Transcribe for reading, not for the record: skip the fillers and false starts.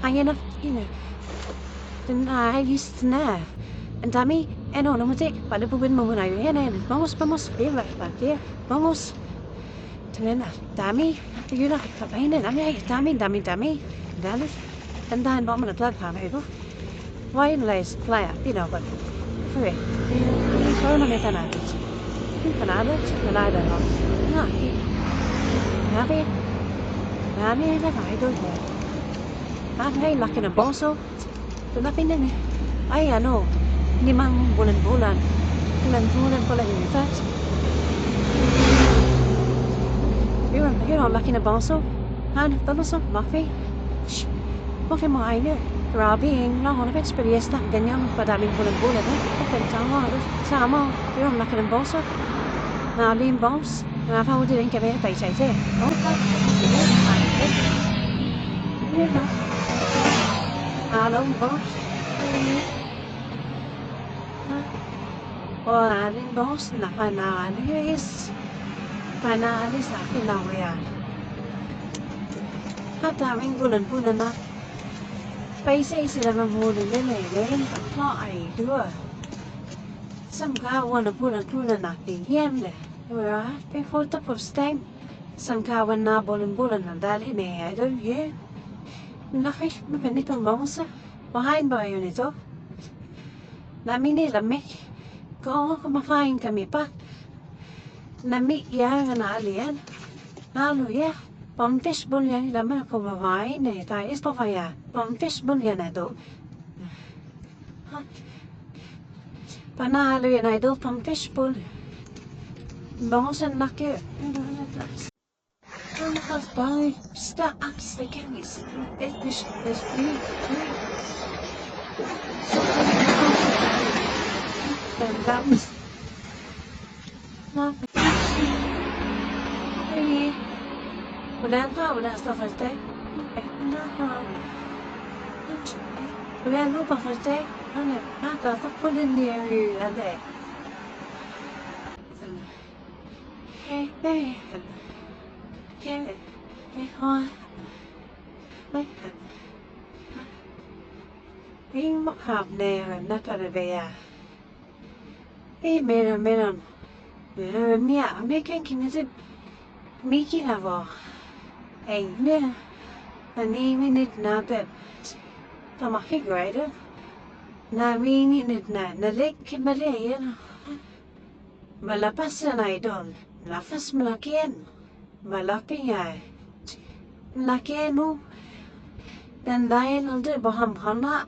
Ayan na, ayos na. Ang dami, naman palabuin mo muna yun, vamos, vamos. Tingnan na, dami, yun na, kapain na, dami, dali, tandaan mo naglalakad ito. Wireless, flyer, ba? Free, sorry na may tanado. Tanado, no? Na, dami na tayo doon. Ay, laki ng boso. Tulapin na ay, 5 bulan-bulan. Bulan-bulan pala yun. In fact, yun, laki ng boso. Talusok, Muffy. Shh, Muffy mo ay na. Grabe, lang na experience na. Ganyan, padaming bulan-bulan. Okay, sama. Yun, laki ng boso. Nalim boss. Nakapawad din kami tayo sa ite. Hello, boss. Aling boss, panalis sa akin lang yan. At aming bulan-bulan na. Paisa sila mamulin nila tatlo ay 2. Samkawan na bulan-bulan natin yan. Before the first time, samkawan na bulan-bulan na dali na idol yan. Nakis, mapanitong bangsa. Mahain ba yun ito? Lamig. Kung kumakain kami pa. Lamig yan na aliyan. Lalo ya. Pang-fishball yan. Laman ako makain eh. Tayo pa kaya. Pang-fishball yan ito. Panalo yan idol. Pang-fishball. Bangusan laki. Bye. Stop. I'm sticking this. This and that was nothing. Hey, wala sa first day. Wala pa first day. Nakakapulin niya yun. Yung makhab na yun, natarabaya. Meron. Niya, may kinkinasip. May kinabo. Na. Naniminit natin. Tamakigrider. Namininit na. Nalik kimali yan. Malapas na idol. Lakas malaki yan. Malaki nga. Laki mo. Dan dahil hindi baham hana.